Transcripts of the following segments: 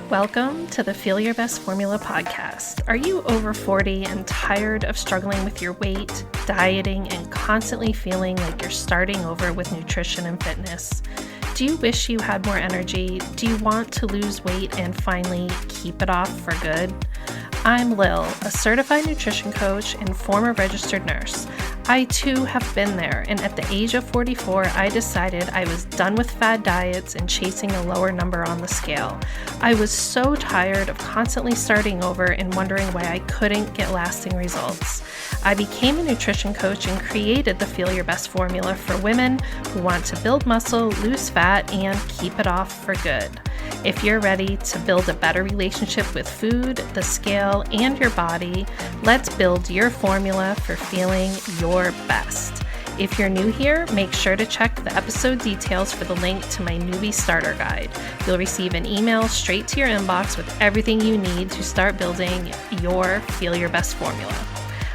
Welcome to the Feel Your Best Formula podcast. Are you over 40 and tired of struggling with your weight, dieting, and constantly feeling like you're starting over with nutrition and fitness? Do you wish you had more energy? Do you want to lose weight and finally keep it off for good? I'm Lil, a certified nutrition coach and former registered nurse. I too have been there, and at the age of 44, I decided I was done with fad diets and chasing a lower number on the scale. I was so tired of constantly starting over and wondering why I couldn't get lasting results. I became a nutrition coach and created the Feel Your Best formula for women who want to build muscle, lose fat, and keep it off for good. If you're ready to build a better relationship with food, the scale, and your body, let's build your formula for feeling your best. If you're new here, make sure to check the episode details for the link to my newbie starter guide. You'll receive an email straight to your inbox with everything you need to start building your Feel Your Best formula.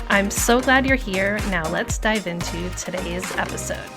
I'm so glad you're here. Now let's dive into today's episode.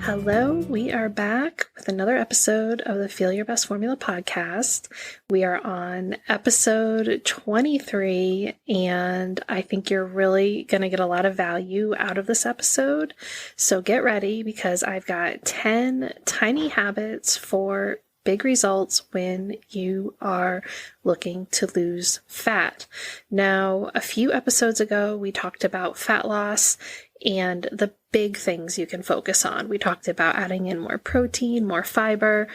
Hello, we are back with another episode of the Feel Your Best Formula podcast. We are on episode 23, and I think you're really going to get a lot of value out of this episode. So get ready, because I've got 10 tiny habits for big results when you are looking to lose fat. Now, a few episodes ago, we talked about fat loss and the big things you can focus on. We talked about adding in more protein, more fiber,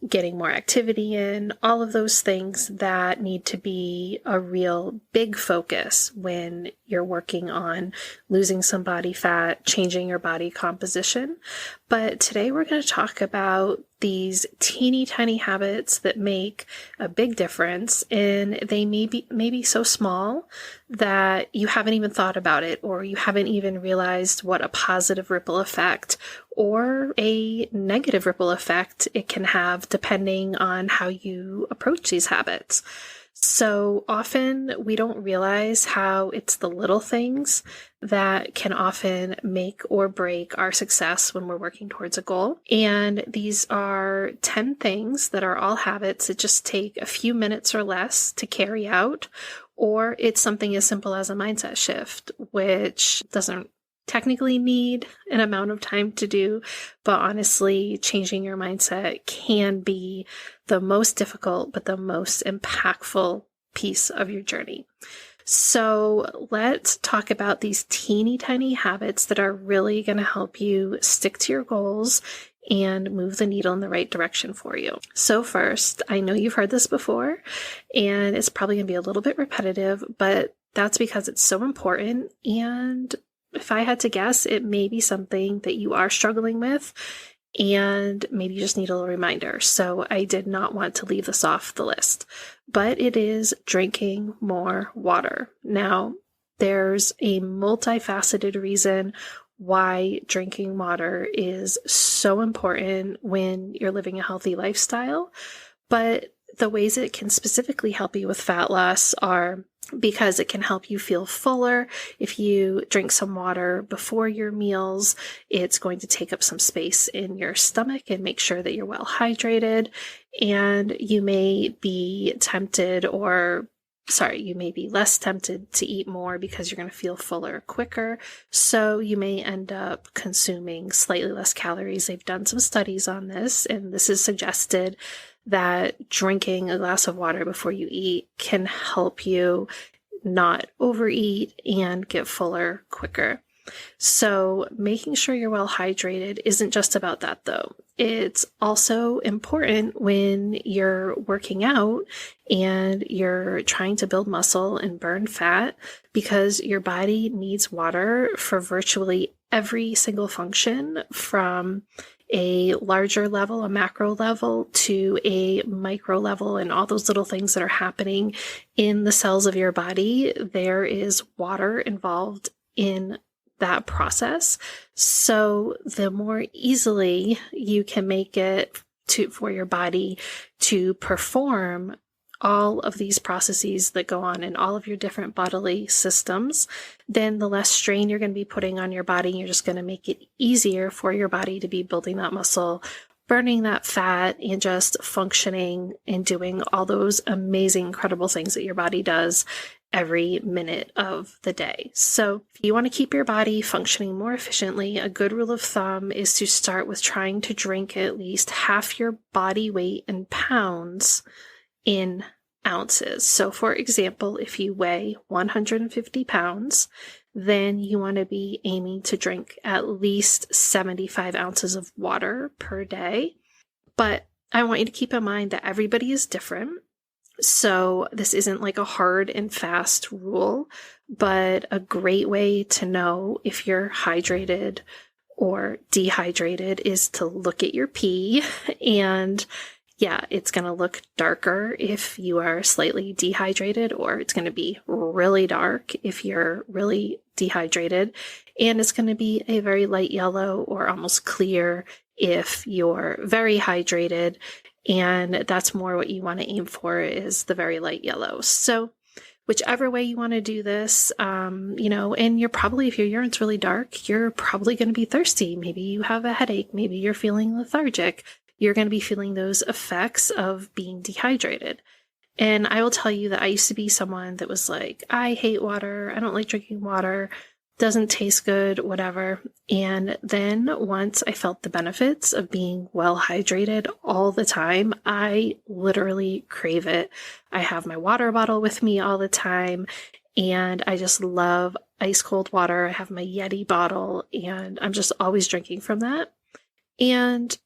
getting more activity in, all of those things that need to be a real big focus when you're working on losing some body fat, changing your body composition. But today we're going to talk about these teeny tiny habits that make a big difference, and they may be so small that you haven't even thought about it, or you haven't even realized what a positive ripple effect or a negative ripple effect it can have depending on how you approach these habits. So often we don't realize how it's the little things that can often make or break our success when we're working towards a goal. And these are 10 things that are all habits that just take a few minutes or less to carry out, or it's something as simple as a mindset shift, which doesn't technically need an amount of time to do, but honestly, changing your mindset can be the most difficult, but the most impactful piece of your journey. So let's talk about these teeny tiny habits that are really going to help you stick to your goals and move the needle in the right direction for you. So first, I know you've heard this before, and it's probably going to be a little bit repetitive, but that's because it's so important. And if I had to guess, it may be something that you are struggling with, and maybe you just need a little reminder. So I did not want to leave this off the list, but it is drinking more water. Now, there's a multifaceted reason why drinking water is so important when you're living a healthy lifestyle, but the ways it can specifically help you with fat loss are because it can help you feel fuller. If you drink some water before your meals, it's going to take up some space in your stomach and make sure that you're well hydrated. And you may be less tempted to eat more because you're going to feel fuller quicker. So you may end up consuming slightly less calories. They've done some studies on this, and this is suggested that drinking a glass of water before you eat can help you not overeat and get fuller quicker. So making sure you're well hydrated isn't just about that, though. It's also important when you're working out and you're trying to build muscle and burn fat, because your body needs water for virtually every single function, from a larger level, a macro level, to a micro level, and all those little things that are happening in the cells of your body. There is water involved in that process. So the more easily you can make it for your body to perform all of these processes that go on in all of your different bodily systems, then the less strain you're going to be putting on your body. You're just going to make it easier for your body to be building that muscle, burning that fat, and just functioning and doing all those amazing, incredible things that your body does every minute of the day. So if you want to keep your body functioning more efficiently, a good rule of thumb is to start with trying to drink at least half your body weight in pounds in ounces. So for example, if you weigh 150 pounds, then you want to be aiming to drink at least 75 ounces of water per day. But I want you to keep in mind that everybody is different. So this isn't like a hard and fast rule, but a great way to know if you're hydrated or dehydrated is to look at your pee. And yeah, it's going to look darker if you are slightly dehydrated, or it's going to be really dark if you're really dehydrated. And it's going to be a very light yellow or almost clear if you're very hydrated. And that's more what you want to aim for, is the very light yellow. So whichever way you want to do this, and you're probably, if your urine's really dark, you're probably going to be thirsty. Maybe you have a headache. Maybe you're feeling lethargic. You're going to be feeling those effects of being dehydrated. And I will tell you that I used to be someone that was like, I hate water. I don't like drinking water. Doesn't taste good, whatever. And then once I felt the benefits of being well hydrated all the time, I literally crave it. I have my water bottle with me all the time, and I just love ice cold water. I have my Yeti bottle, and I'm just always drinking from that. And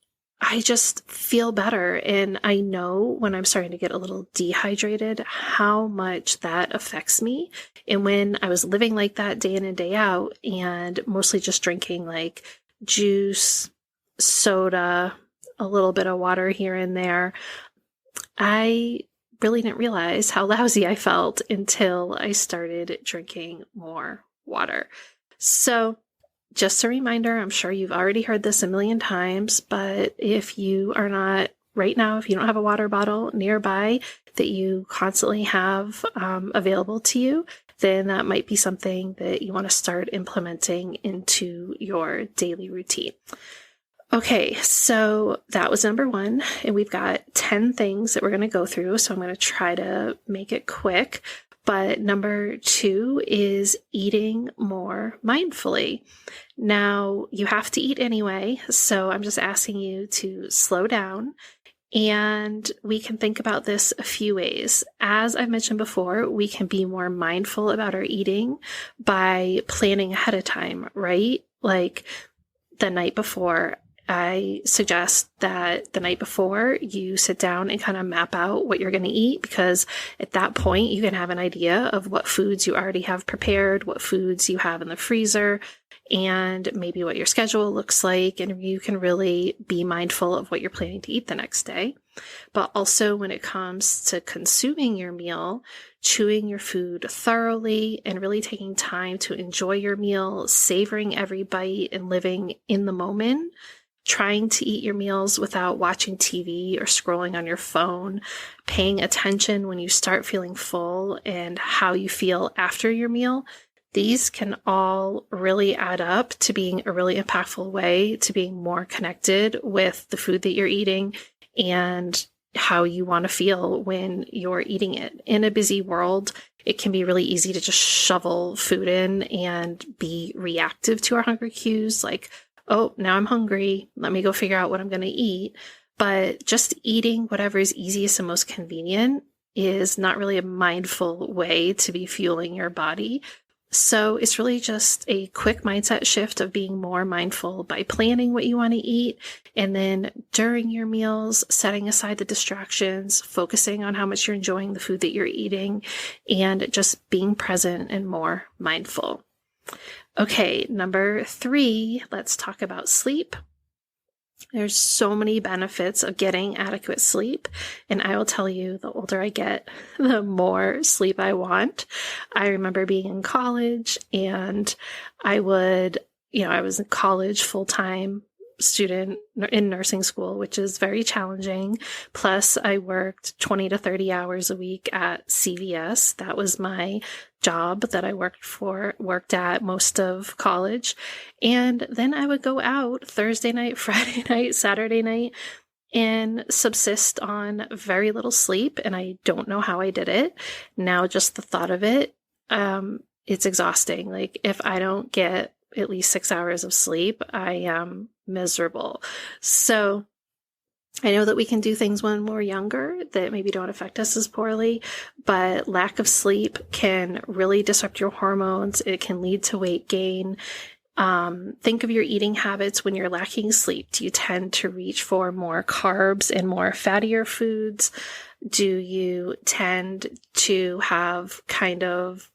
I just feel better. And I know when I'm starting to get a little dehydrated, how much that affects me. And when I was living like that day in and day out, and mostly just drinking like juice, soda, a little bit of water here and there, I really didn't realize how lousy I felt until I started drinking more water. So just a reminder, I'm sure you've already heard this a million times, but if you are not right now, if you don't have a water bottle nearby that you constantly have available to you, then that might be something that you want to start implementing into your daily routine. Okay, so that was number one, and we've got 10 things that we're going to go through, so I'm going to try to make it quick. But number two is eating more mindfully. Now, you have to eat anyway, so I'm just asking you to slow down, and we can think about this a few ways. As I've mentioned before, we can be more mindful about our eating by planning ahead of time, right? Like the night before. I suggest that the night before you sit down and kind of map out what you're going to eat, because at that point you can have an idea of what foods you already have prepared, what foods you have in the freezer, and maybe what your schedule looks like. And you can really be mindful of what you're planning to eat the next day. But also when it comes to consuming your meal, chewing your food thoroughly and really taking time to enjoy your meal, savoring every bite and living in the moment. Trying to eat your meals without watching TV or scrolling on your phone, paying attention when you start feeling full and how you feel after your meal. These can all really add up to being a really impactful way to being more connected with the food that you're eating and how you want to feel when you're eating it. In a busy world, it can be really easy to just shovel food in and be reactive to our hunger cues, like, oh, now I'm hungry. Let me go figure out what I'm going to eat. But just eating whatever is easiest and most convenient is not really a mindful way to be fueling your body. So it's really just a quick mindset shift of being more mindful by planning what you want to eat. And then during your meals, setting aside the distractions, focusing on how much you're enjoying the food that you're eating, and just being present and more mindful. Okay, number three, let's talk about sleep. There's so many benefits of getting adequate sleep. And I will tell you, the older I get, the more sleep I want. I remember being in college and I was in college full-time student in nursing school, which is very challenging. Plus, I worked 20 to 30 hours a week at CVS. That was my job that I worked at most of college. And then I would go out Thursday night, Friday night, Saturday night, and subsist on very little sleep. And I don't know how I did it. Now, just the thought of it, it's exhausting. Like, if I don't get at least 6 hours of sleep, I am miserable. So I know that we can do things when we're younger that maybe don't affect us as poorly, but lack of sleep can really disrupt your hormones. It can lead to weight gain. Think of your eating habits when you're lacking sleep. Do you tend to reach for more carbs and more fattier foods? Do you tend to have kind of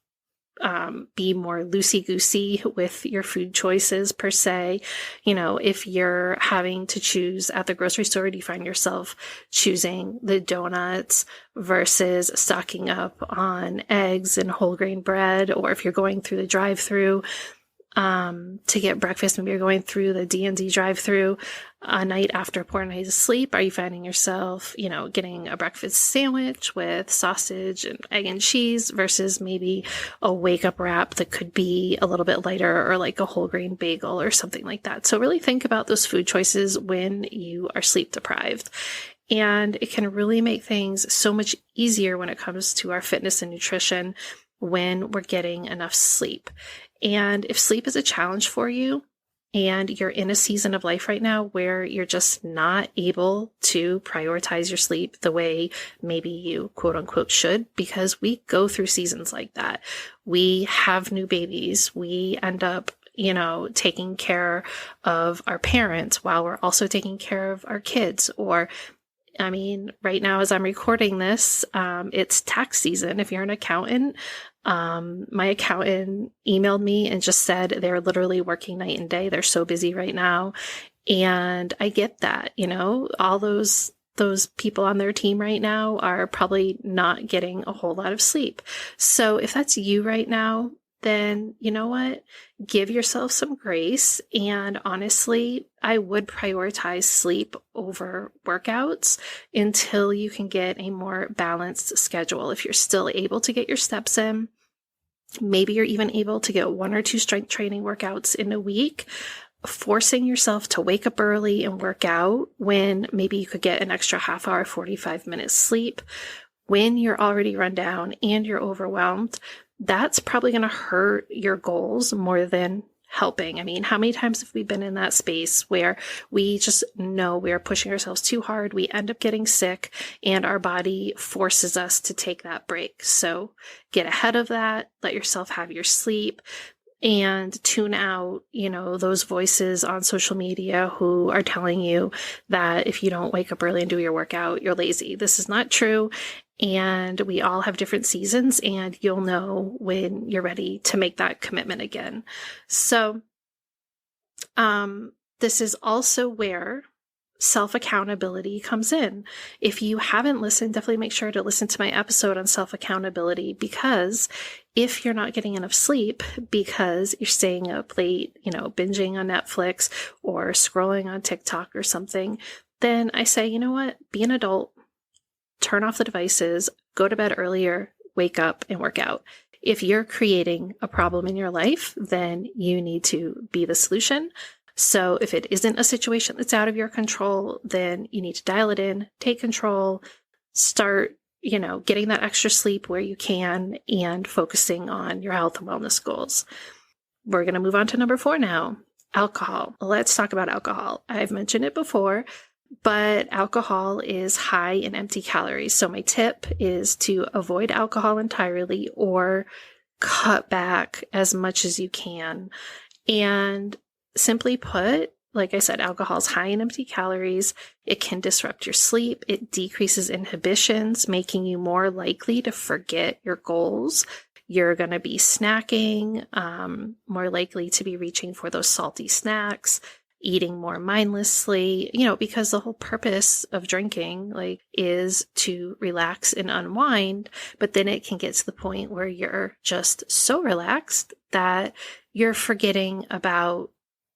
be more loosey-goosey with your food choices per se? If you're having to choose at the grocery store, do you find yourself choosing the donuts versus stocking up on eggs and whole grain bread? Or if you're going through the drive-through to get breakfast, maybe you're going through the D&D drive-through a night after a poor night of sleep, are you finding yourself, getting a breakfast sandwich with sausage and egg and cheese versus maybe a wake-up wrap that could be a little bit lighter, or like a whole grain bagel or something like that? So really think about those food choices when you are sleep deprived. And it can really make things so much easier when it comes to our fitness and nutrition when we're getting enough sleep. And if sleep is a challenge for you and you're in a season of life right now where you're just not able to prioritize your sleep the way maybe you quote unquote should, because we go through seasons like that. We have new babies. We end up taking care of our parents while we're also taking care of our kids. Or right now, as I'm recording this, it's tax season. If you're an accountant, my accountant emailed me and just said they're literally working night and day. They're so busy right now. And I get that, all those people on their team right now are probably not getting a whole lot of sleep. So if that's you right now, then you know what? Give yourself some grace. And honestly, I would prioritize sleep over workouts until you can get a more balanced schedule. If you're still able to get your steps in, maybe you're even able to get 1 or 2 strength training workouts in a week, forcing yourself to wake up early and work out when maybe you could get an extra half hour, 45 minutes sleep. When you're already run down and you're overwhelmed, that's probably going to hurt your goals more than helping. How many times have we been in that space where we just know we are pushing ourselves too hard, we end up getting sick, and our body forces us to take that break? So get ahead of that, let yourself have your sleep, and tune out, those voices on social media who are telling you that if you don't wake up early and do your workout, you're lazy. This is not true. And we all have different seasons, and you'll know when you're ready to make that commitment again. So, this is also where self-accountability comes in. If you haven't listened, definitely make sure to listen to my episode on self-accountability, because if you're not getting enough sleep because you're staying up late, binging on Netflix or scrolling on TikTok or something, then I say, you know what? Be an adult. Turn off the devices, go to bed earlier, wake up and work out. If you're creating a problem in your life, then you need to be the solution. So if it isn't a situation that's out of your control, then you need to dial it in, take control, start, getting that extra sleep where you can, and focusing on your health and wellness goals. We're going to move on to number 4 now, alcohol. Let's talk about alcohol. I've mentioned it before, but alcohol is high in empty calories. So my tip is to avoid alcohol entirely or cut back as much as you can. And simply put, like I said, alcohol is high in empty calories. It can disrupt your sleep. It decreases inhibitions, making you more likely to forget your goals. You're going to be snacking, more likely to be reaching for those salty snacks. eating more mindlessly, because the whole purpose of drinking is to relax and unwind, but then it can get to the point where you're just so relaxed that you're forgetting about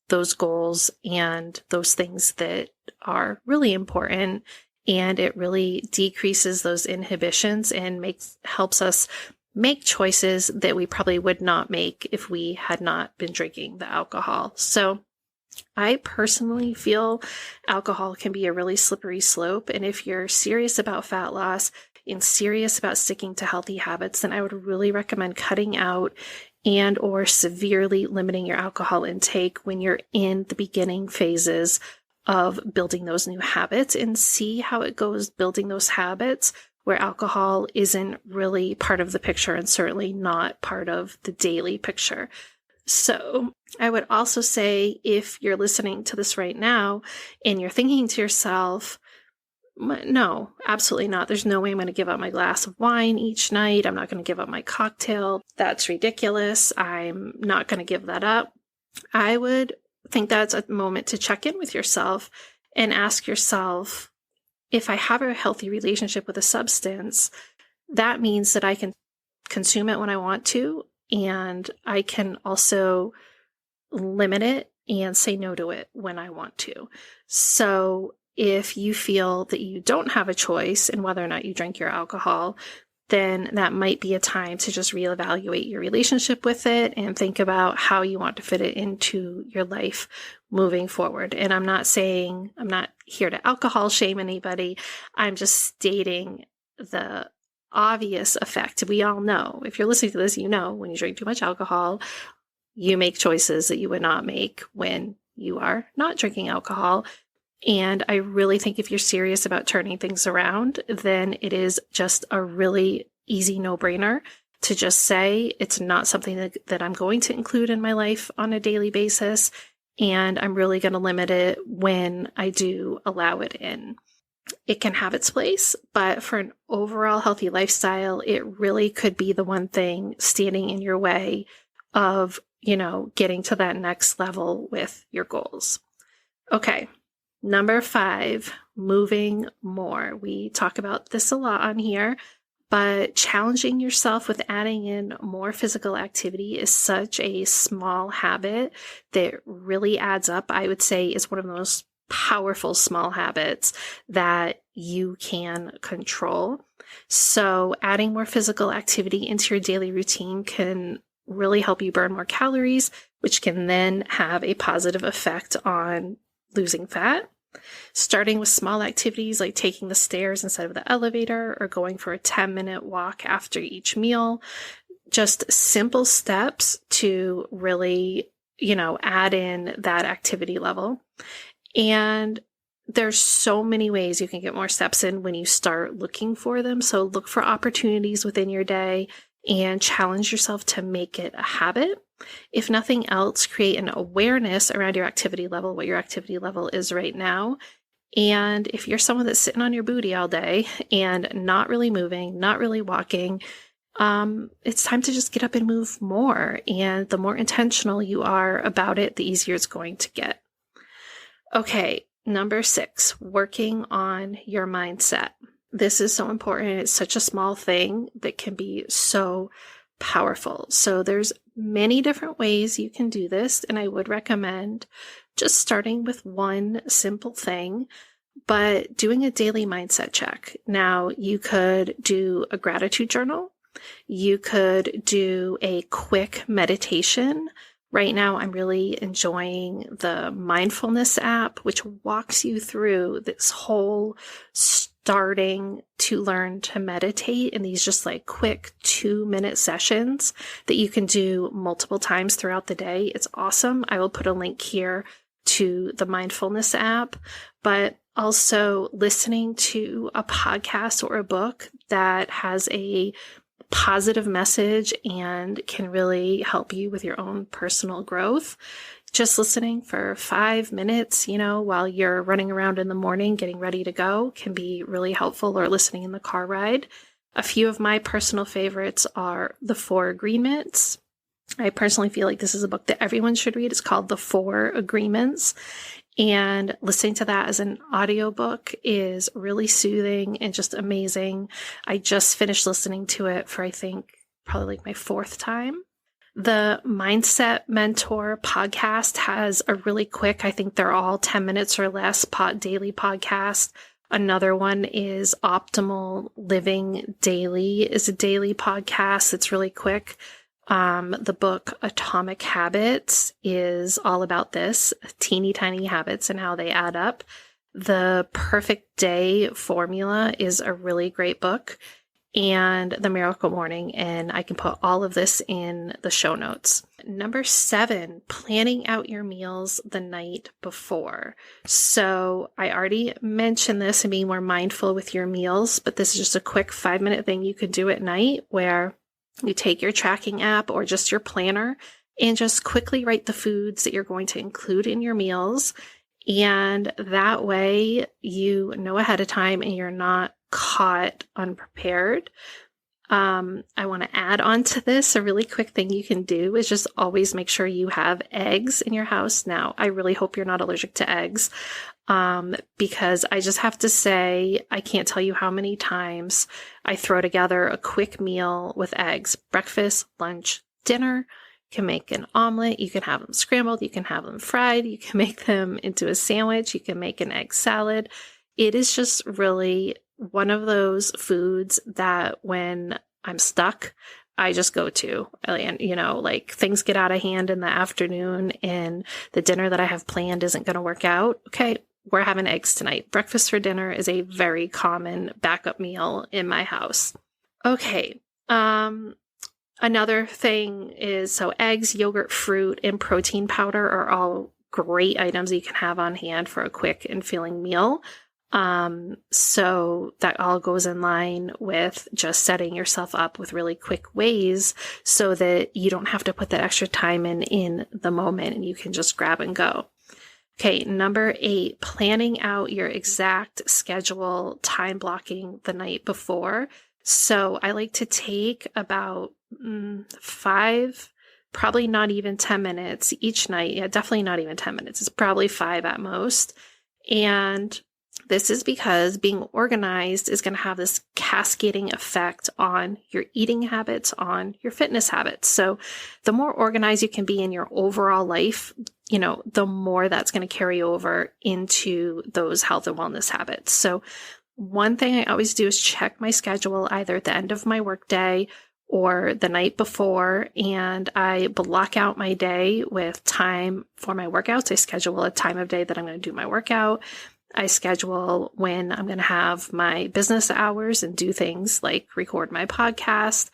those goals and those things that are really important. And it really decreases those inhibitions and helps us make choices that we probably would not make if we had not been drinking the alcohol. So I personally feel alcohol can be a really slippery slope. And if you're serious about fat loss and serious about sticking to healthy habits, then I would really recommend cutting out and or severely limiting your alcohol intake when you're in the beginning phases of building those new habits, and see how it goes building those habits where alcohol isn't really part of the picture and certainly not part of the daily picture. So I would also say, if you're listening to this right now and you're thinking to yourself, no, absolutely not. There's no way I'm going to give up my glass of wine each night. I'm not going to give up my cocktail. That's ridiculous. I'm not going to give that up. I would think that's a moment to check in with yourself and ask yourself, if I have a healthy relationship with a substance, that means that I can consume it when I want to, and I can also limit it and say no to it when I want to. So if you feel that you don't have a choice in whether or not you drink your alcohol, then that might be a time to just reevaluate your relationship with it and think about how you want to fit it into your life moving forward. And I'm not here to alcohol shame anybody. I'm just stating the obvious effect. We all know, if you're listening to this, when you drink too much alcohol, you make choices that you would not make when you are not drinking alcohol. And I really think if you're serious about turning things around, then it is just a really easy no-brainer to just say it's not something that I'm going to include in my life on a daily basis, and I'm really going to limit it when I do allow it in. It can have its place, but for an overall healthy lifestyle, it really could be the one thing standing in your way of, getting to that next level with your goals. Okay. Number 5, moving more. We talk about this a lot on here, but challenging yourself with adding in more physical activity is such a small habit that really adds up. I would say is one of the most powerful small habits that you can control. So adding more physical activity into your daily routine can really help you burn more calories, which can then have a positive effect on losing fat. Starting with small activities like taking the stairs instead of the elevator or going for a 10-minute walk after each meal. Just simple steps to really, add in that activity level. And there's so many ways you can get more steps in when you start looking for them. So look for opportunities within your day and challenge yourself to make it a habit. If nothing else, create an awareness around your activity level, what your activity level is right now. And if you're someone that's sitting on your booty all day and not really moving, not really walking, it's time to just get up and move more. And the more intentional you are about it, the easier it's going to get. Okay, number 6, working on your mindset. This is so important. It's such a small thing that can be so powerful. So there's many different ways you can do this, and I would recommend just starting with one simple thing, but doing a daily mindset check. Now, you could do a gratitude journal. You could do a quick meditation. Right now, I'm really enjoying the mindfulness app, which walks you through this whole starting to learn to meditate in these just like quick 2-minute sessions that you can do multiple times throughout the day. It's awesome. I will put a link here to the mindfulness app, but also listening to a podcast or a book that has a positive message and can really help you with your own personal growth. Just listening for 5 minutes, while you're running around in the morning, getting ready to go, can be really helpful, or listening in the car ride. A few of my personal favorites are the 4 Agreements, I personally feel like this is a book that everyone should read. It's called The Four Agreements. And listening to that as an audiobook is really soothing and just amazing. I just finished listening to it for, I think, probably like my fourth time. The Mindset Mentor podcast has a really quick, I think they're all 10 minutes or less daily podcast. Another one is Optimal Living Daily is a daily podcast. It's really quick. The book Atomic Habits is all about this, teeny tiny habits and how they add up. The Perfect Day Formula is a really great book, and The Miracle Morning, and I can put all of this in the show notes. Number 7, planning out your meals the night before. So I already mentioned this and being more mindful with your meals, but this is just a quick 5-minute thing you could do at night where you take your tracking app or just your planner and just quickly write the foods that you're going to include in your meals. And that way you know ahead of time and you're not caught unprepared. I want to add on to this. A really quick thing you can do is just always make sure you have eggs in your house. Now, I really hope you're not allergic to eggs, because I just have to say, I can't tell you how many times I throw together a quick meal with eggs, breakfast, lunch, dinner. You can make an omelet. You can have them scrambled. You can have them fried. You can make them into a sandwich. You can make an egg salad. It is just really one of those foods that when I'm stuck, I just go to. And, like things get out of hand in the afternoon and the dinner that I have planned isn't going to work out. Okay, we're having eggs tonight. Breakfast for dinner is a very common backup meal in my house. Okay. Another thing is, so eggs, yogurt, fruit, and protein powder are all great items that you can have on hand for a quick and filling meal. So that all goes in line with just setting yourself up with really quick ways so that you don't have to put that extra time in the moment and you can just grab and go. Okay, number 8, planning out your exact schedule, time blocking the night before. So I like to take about 5, probably not even 10 minutes each night. Yeah, definitely not even 10 minutes. It's probably 5 at most. And this is because being organized is going to have this cascading effect on your eating habits, on your fitness habits. So the more organized you can be in your overall life, the more that's going to carry over into those health and wellness habits. So one thing I always do is check my schedule either at the end of my workday or the night before, and I block out my day with time for my workouts. I schedule a time of day that I'm going to do my workout. I schedule when I'm going to have my business hours and do things like record my podcast.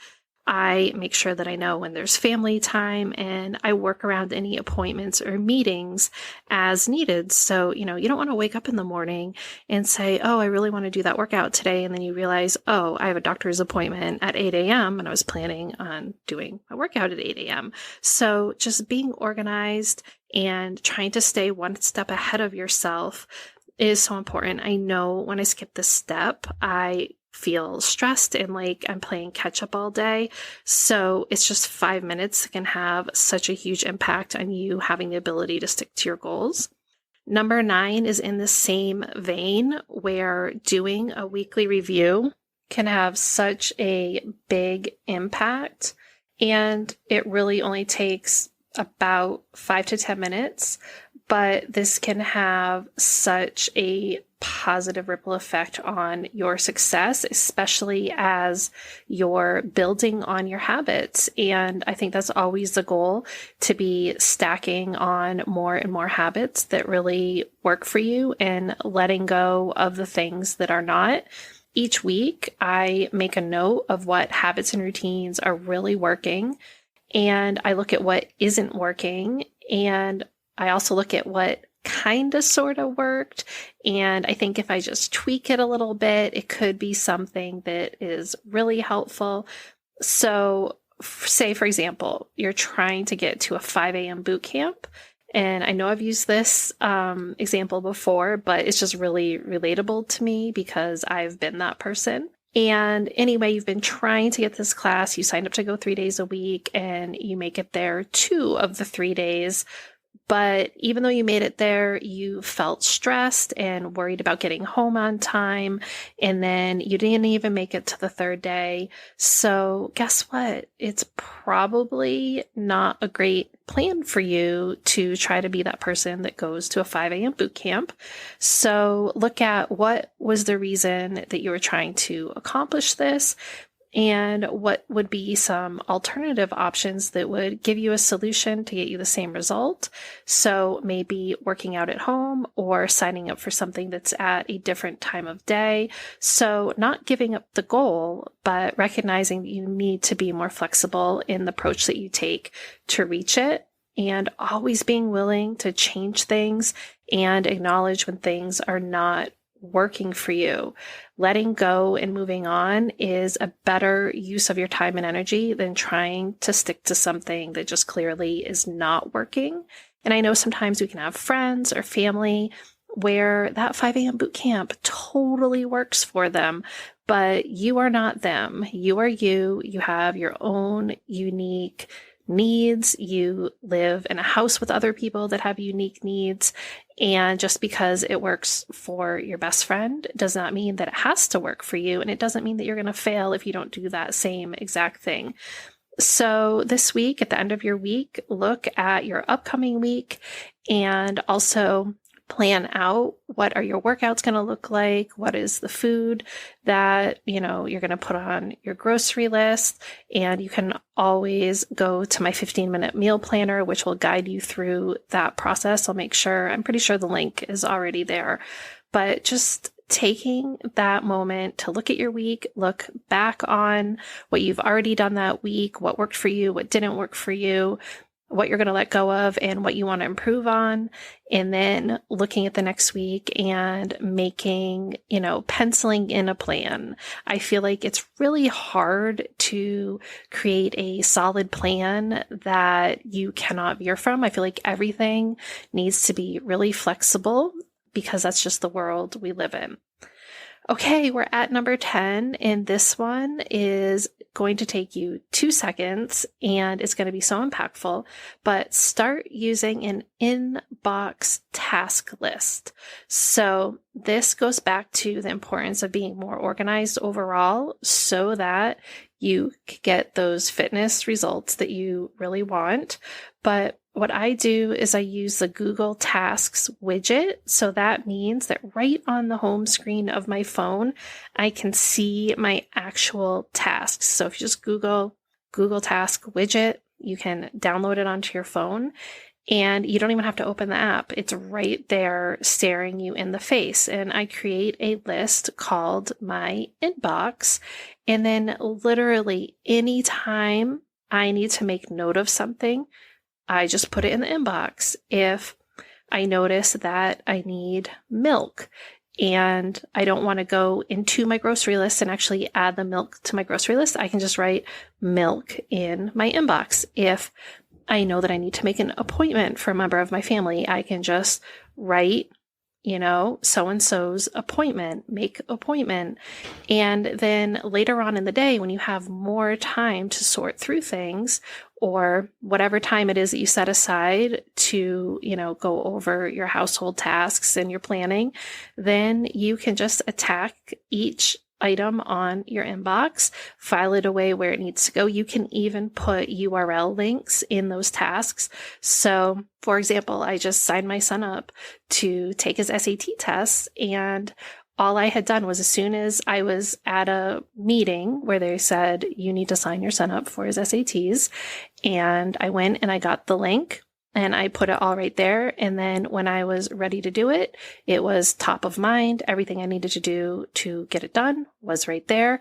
I make sure that I know when there's family time, and I work around any appointments or meetings as needed. So, you don't want to wake up in the morning and say, oh, I really want to do that workout today. And then you realize, oh, I have a doctor's appointment at 8 a.m. and I was planning on doing a workout at 8 a.m. So just being organized and trying to stay one step ahead of yourself is so important. I know when I skip this step, I feel stressed and like I'm playing catch up all day. So it's just 5 minutes that can have such a huge impact on you having the ability to stick to your goals. Number 9 is in the same vein, where doing a weekly review can have such a big impact. And it really only takes about 5 to 10 minutes, but this can have such a positive ripple effect on your success, especially as you're building on your habits. And I think that's always the goal, to be stacking on more and more habits that really work for you and letting go of the things that are not. Each week, I make a note of what habits and routines are really working, and I look at what isn't working, and I also look at what kind of sort of worked. And I think if I just tweak it a little bit, it could be something that is really helpful. So say, for example, you're trying to get to a 5 a.m. boot camp. And I know I've used this example before, but it's just really relatable to me because I've been that person. And anyway, you've been trying to get this class. You signed up to go 3 days a week and you make it there 2 of the 3 days. But even though you made it there, you felt stressed and worried about getting home on time. And then you didn't even make it to the 3rd day. So guess what? It's probably not a great plan for you to try to be that person that goes to a 5 a.m. boot camp. So look at what was the reason that you were trying to accomplish this, and what would be some alternative options that would give you a solution to get you the same result. So maybe working out at home or signing up for something that's at a different time of day. So not giving up the goal, but recognizing that you need to be more flexible in the approach that you take to reach it, and always being willing to change things and acknowledge when things are not working for you. Letting go and moving on is a better use of your time and energy than trying to stick to something that just clearly is not working. And I know sometimes we can have friends or family where that 5 a.m. boot camp totally works for them, but you are not them. You are you. You have your own unique needs. You live in a house with other people that have unique needs. And just because it works for your best friend does not mean that it has to work for you. And it doesn't mean that you're going to fail if you don't do that same exact thing. So this week, at the end of your week, look at your upcoming week and also plan out what are your workouts going to look like, what is the food that you're going to put on your grocery list. And you can always go to my 15-minute meal planner, which will guide you through that process. I'm pretty sure the link is already there, but just taking that moment to look at your week, look back on what you've already done that week, what worked for you, what didn't work for you, what you're going to let go of and what you want to improve on. And then looking at the next week and making, penciling in a plan. I feel like it's really hard to create a solid plan that you cannot veer from. I feel like everything needs to be really flexible because that's just the world we live in. Okay, we're at number 10, and this one is going to take you 2 seconds, and it's going to be so impactful, but start using an inbox task list. So this goes back to the importance of being more organized overall so that you get those fitness results that you really want. But what I do is I use the Google Tasks widget. So that means that right on the home screen of my phone, I can see my actual tasks. So if you just Google Task widget, you can download it onto your phone and you don't even have to open the app. It's right there staring you in the face. And I create a list called my inbox. And then literally anytime I need to make note of something, I just put it in the inbox. If I notice that I need milk and I don't want to go into my grocery list and actually add the milk to my grocery list, I can just write milk in my inbox. If I know that I need to make an appointment for a member of my family, I can just write, so-and-so's appointment, make appointment. And then later on in the day, when you have more time to sort through things, or whatever time it is that you set aside to, go over your household tasks and your planning, then you can just attack each item on your inbox, file it away where it needs to go. You can even put URL links in those tasks. So, for example, I just signed my son up to take his SAT tests, and all I had done was as soon as I was at a meeting where they said, you need to sign your son up for his SATs, and I went and I got the link and I put it all right there. And then when I was ready to do it, it was top of mind. Everything I needed to do to get it done was right there.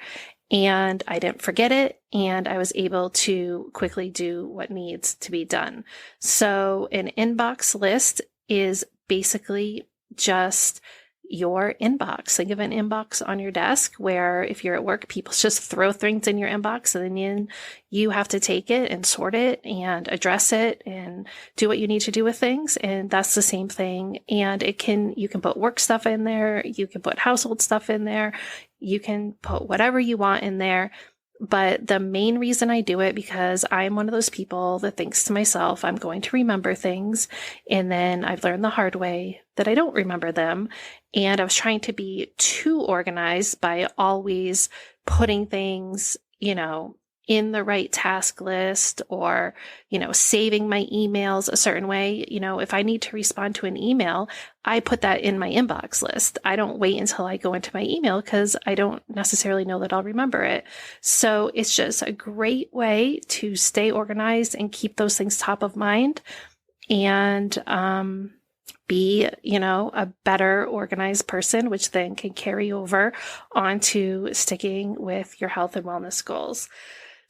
And I didn't forget it. And I was able to quickly do what needs to be done. So an inbox list is basically just your inbox. Think of an inbox on your desk where if you're at work, people just throw things in your inbox and then you have to take it and sort it and address it and do what you need to do with things. And that's the same thing. And you can put work stuff in there. You can put household stuff in there. You can put whatever you want in there. But the main reason I do it, because I'm one of those people that thinks to myself, I'm going to remember things. And then I've learned the hard way that I don't remember them. And I was trying to be too organized by always putting things, in the right task list, or, saving my emails a certain way. If I need to respond to an email, I put that in my inbox list. I don't wait until I go into my email because I don't necessarily know that I'll remember it. So it's just a great way to stay organized and keep those things top of mind, and be, a better organized person, which then can carry over onto sticking with your health and wellness goals.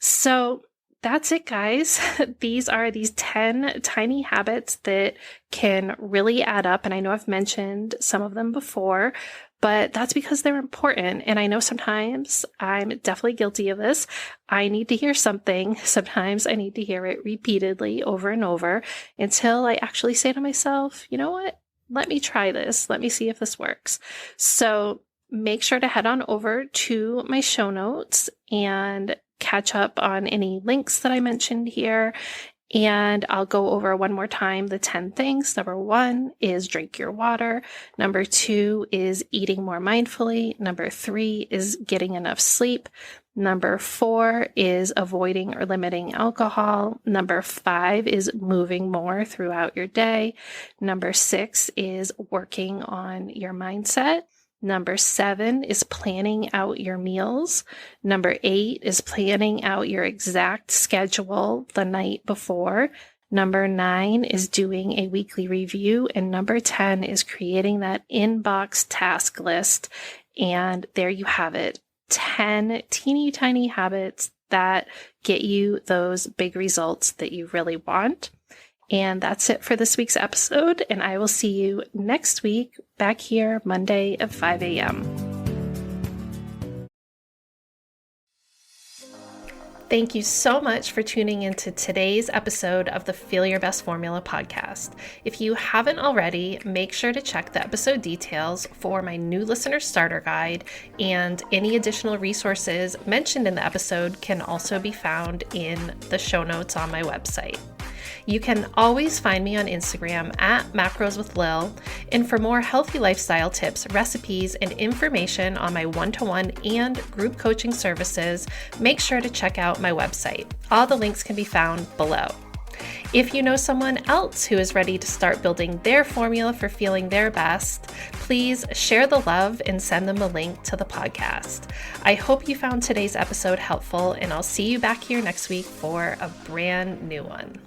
So that's it, guys. These are these 10 tiny habits that can really add up. And I know I've mentioned some of them before, but that's because they're important. And I know sometimes I'm definitely guilty of this. I need to hear something. Sometimes I need to hear it repeatedly over and over until I actually say to myself, you know what? Let me try this. Let me see if this works. So make sure to head on over to my show notes and catch up on any links that I mentioned here. And I'll go over one more time the 10 things. Number 1 is drink your water. Number 2 is eating more mindfully. Number 3 is getting enough sleep. Number 4 is avoiding or limiting alcohol. Number 5 is moving more throughout your day. Number 6 is working on your mindset. Number 7 is planning out your meals. Number 8 is planning out your exact schedule the night before. Number 9 is doing a weekly review. And number 10 is creating that inbox task list. And there you have it. 10 teeny tiny habits that get you those big results that you really want. And that's it for this week's episode. And I will see you next week back here Monday at 5 a.m. Thank you so much for tuning into today's episode of the Feel Your Best Formula podcast. If you haven't already, make sure to check the episode details for my new listener starter guide, and any additional resources mentioned in the episode can also be found in the show notes on my website. You can always find me on Instagram at Macros with Lil, and for more healthy lifestyle tips, recipes, and information on my one-to-one and group coaching services, make sure to check out my website. All the links can be found below. If you know someone else who is ready to start building their formula for feeling their best, please share the love and send them a link to the podcast. I hope you found today's episode helpful, and I'll see you back here next week for a brand new one.